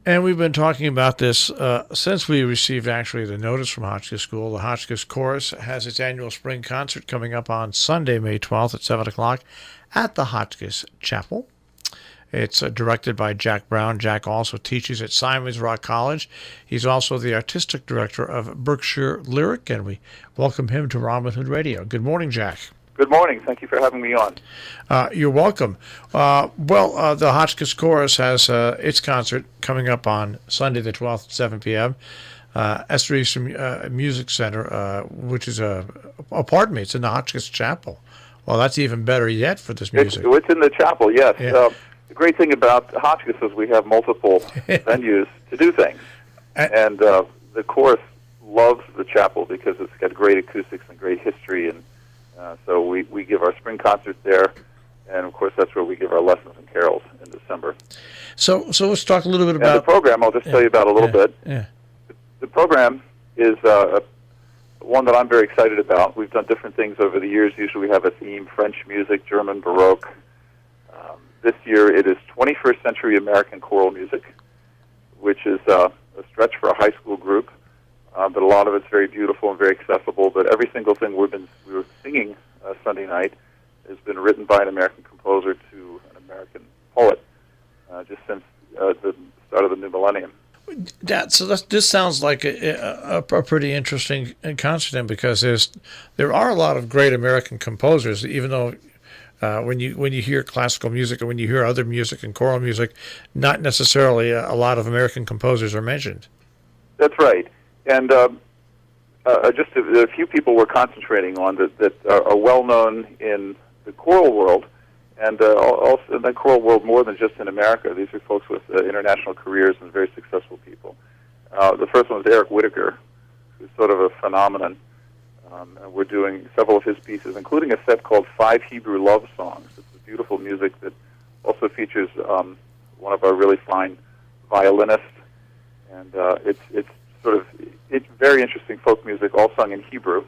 And we've been talking about this since we received actually the notice from Hotchkiss School. The Hotchkiss Chorus has its annual spring concert coming up on Sunday, May 12th at 7 o'clock at the Hotchkiss Chapel. It's directed by Jack Brown. Jack also teaches at Simon's Rock College. He's also the Artistic Director of Berkshire Lyric, and we welcome him to Robin Hood Radio. Good morning, Jack. Good morning. Thank you for having me on. You're welcome. The Hotchkiss Chorus has its concert coming up on Sunday the 12th at 7 p.m. Estoril Music Center, which is it's in the Hotchkiss Chapel. Well, that's even better yet for this music. It's in the chapel, yes. Yeah. The great thing about Hotchkiss is we have multiple venues to do things. And the chorus loves the chapel because it's got great acoustics and great history. And so we give our spring concert there. And, of course, that's where we give our lessons and carols in December. So let's talk a little bit about... the program, I'll just tell you about a little bit. Yeah. The program is one that I'm very excited about. We've done different things over the years. Usually we have a theme, French music, German Baroque. This year it is 21st century American choral music, which is a stretch for a high school group. But a lot of it's very beautiful and very accessible. But every single thing we were singing Sunday night has been written by an American composer to an American poet just since the start of the new millennium. This sounds like a pretty interesting concert then, because there are a lot of great American composers, even though when you hear classical music or when you hear other music and choral music, not necessarily a lot of American composers are mentioned. That's right. And just a few people we're concentrating on that are well known in the choral world, and also in the choral world more than just in America. These are folks with international careers and very successful people. The first one is Eric Whitacre, who's sort of a phenomenon. And we're doing several of his pieces, including a set called 5 Hebrew Love Songs. It's beautiful music that also features one of our really fine violinists, and it's very interesting folk music, all sung in Hebrew,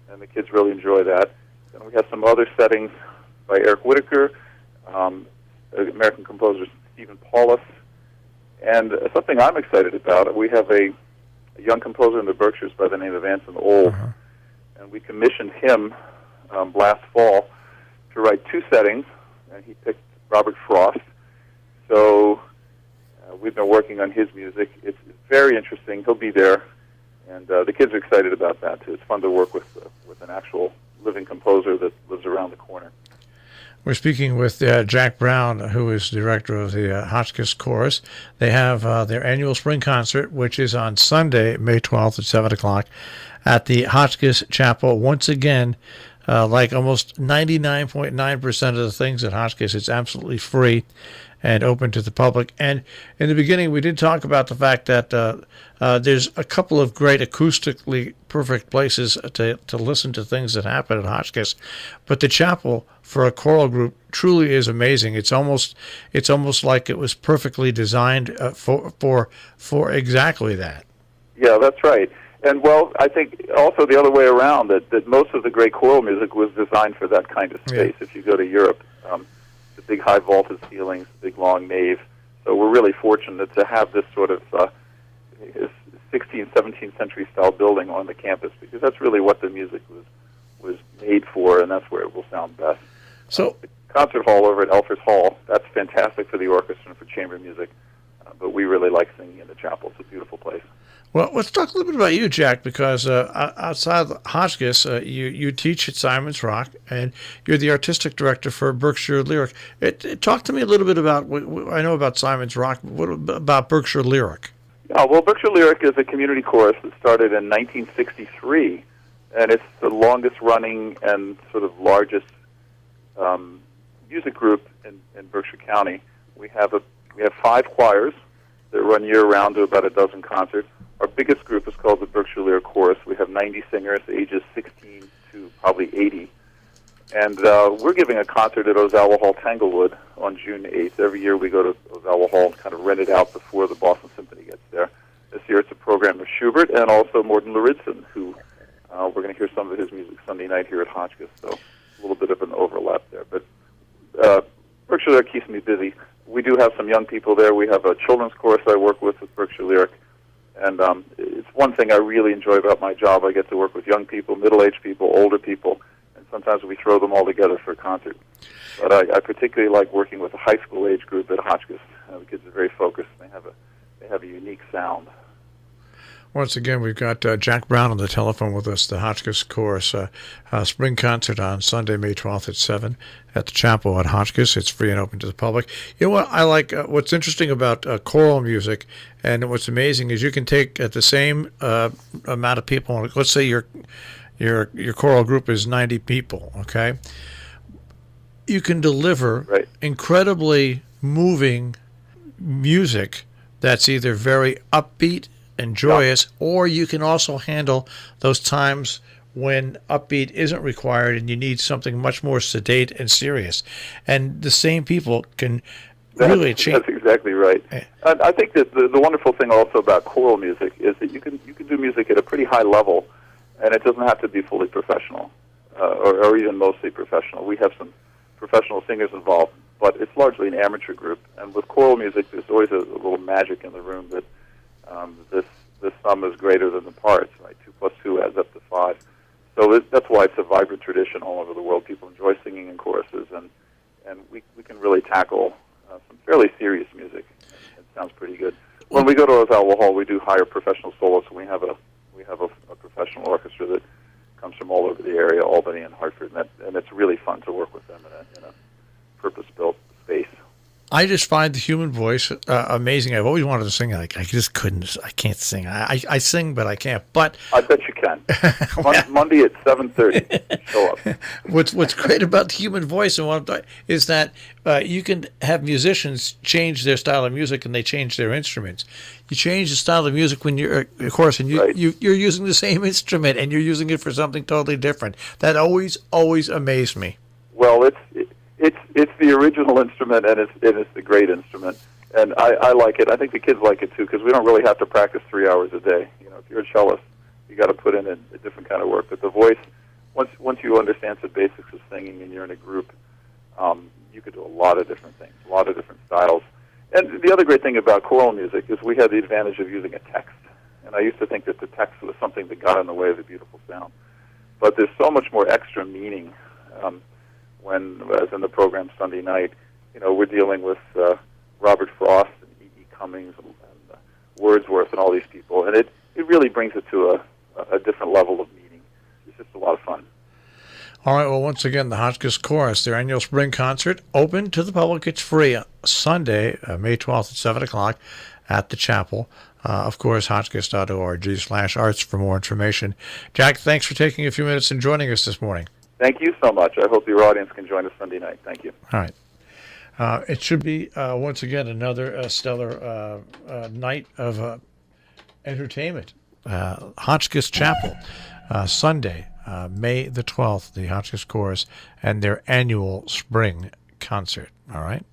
and the kids really enjoy that. And we have some other settings by Eric Whitacre, American composer Stephen Paulus, and something I'm excited about. We have a young composer in the Berkshires by the name of Anson Old, and we commissioned him last fall to write 2 settings, and he picked Robert Frost. So we've been working on his music. It's very interesting. He'll be there, and the kids are excited about that too. It's fun to work with an actual living composer that lives around the corner. We're speaking with Jack Brown, who is director of the Hotchkiss Chorus. They have their annual spring concert, which is on Sunday, May 12th at 7 o'clock at the Hotchkiss Chapel. Once again, like almost 99.9% of the things at Hotchkiss, it's absolutely free and open to the public. And in the beginning, we did talk about the fact that there's a couple of great acoustically perfect places to listen to things that happen at Hotchkiss. But the chapel for a choral group truly is amazing. It's almost like it was perfectly designed for exactly that. Yeah, that's right. And, well, I think also the other way around, that most of the great choral music was designed for that kind of space. Yeah. If you go to Europe, the big high vaulted ceilings, the big long nave. So we're really fortunate to have this sort of 16th, 17th century style building on the campus, because that's really what the music was made for, and that's where it will sound best. So the concert hall over at Elfers Hall, that's fantastic for the orchestra and for chamber music, but we really like singing in the chapel. It's a beautiful place. Well, let's talk a little bit about you, Jack, because outside of Hotchkiss, you teach at Simon's Rock, and you're the artistic director for Berkshire Lyric. Talk to me a little bit about, I know about Simon's Rock, what about Berkshire Lyric? Yeah, well, Berkshire Lyric is a community chorus that started in 1963, and it's the longest-running and sort of largest music group in Berkshire County. We have 5 choirs that run year-round to about a dozen concerts. Our biggest group is called the Berkshire Lyric Chorus. We have 90 singers, ages 16 to probably 80. And we're giving a concert at Ozawa Hall, Tanglewood, on June 8th. Every year we go to Ozawa Hall and kind of rent it out before the Boston Symphony gets there. This year it's a program of Schubert and also Morten Lauridsen, who we're going to hear some of his music Sunday night here at Hotchkiss, so a little bit of an overlap there. But Berkshire Lyric keeps me busy. we do have some young people there. We have a children's chorus I work with Berkshire Lyric. And it's one thing I really enjoy about my job. I get to work with young people, middle-aged people, older people, and sometimes we throw them all together for a concert. But I particularly like working with a high school age group at Hotchkiss. The kids are very focused. They have a unique sound. Once again, we've got Jack Brown on the telephone with us, the Hotchkiss Chorus spring concert on Sunday, May 12th at 7 at the chapel at Hotchkiss. It's free and open to the public. You know what I like? What's interesting about choral music, and what's amazing is you can take the same amount of people. Let's say your choral group is 90 people. Okay, you can deliver incredibly moving music that's either very upbeat and joyous, or you can also handle those times when upbeat isn't required and you need something much more sedate and serious. And the same people can really change. That's exactly right. I think that the wonderful thing also about choral music is that you can do music at a pretty high level, and it doesn't have to be fully professional or even mostly professional. We have some professional singers involved, but it's largely an amateur group. And with choral music, there's always a little magic in the room that this sum is greater than the parts, right? 2 plus 2 adds up to 5. So that's why it's a vibrant tradition all over the world. People enjoy singing in choruses, and we can really tackle some fairly serious music. It sounds pretty good. When we go to Lakeville Hall, we do hire professional soloists, and we have a professional orchestra that comes from all over the area, Albany and Hartford, and it's really fun to work with them in a purpose-built space. I just find the human voice amazing. I've always wanted to sing. I just couldn't. I can't sing. I sing, but I can't. But I bet you can. Monday at 7:30. Show up. What's great about the human voice is that you can have musicians change their style of music and they change their instruments. You change the style of music when you're, of course, and you're using the same instrument and you're using it for something totally different. That always amazed me. Well, it's the original instrument, and it's the great instrument, and I like it. I think the kids like it too, because we don't really have to practice 3 hours a day. You know, if you're a cellist, you got to put in a different kind of work. But the voice, once you understand the basics of singing, and you're in a group, you could do a lot of different things, a lot of different styles. And the other great thing about choral music is we have the advantage of using a text. And I used to think that the text was something that got in the way of the beautiful sound, but there's so much more extra meaning. When, as in the program Sunday night, you know, we're dealing with Robert Frost and E.E. Cummings and Wordsworth and all these people, and it really brings it to a different level of meaning. It's just a lot of fun. All right, well, once again, the Hotchkiss Chorus, their annual spring concert, open to the public. It's free. Sunday, May 12th at 7 o'clock at the chapel. Of course, hotchkiss.org/arts for more information. Jack, thanks for taking a few minutes and joining us this morning. Thank you so much. I hope your audience can join us Sunday night. Thank you. All right. It should be, once again, another stellar night of entertainment. Hotchkiss Chapel, Sunday, May the 12th, the Hotchkiss Chorus, and their annual spring concert. All right.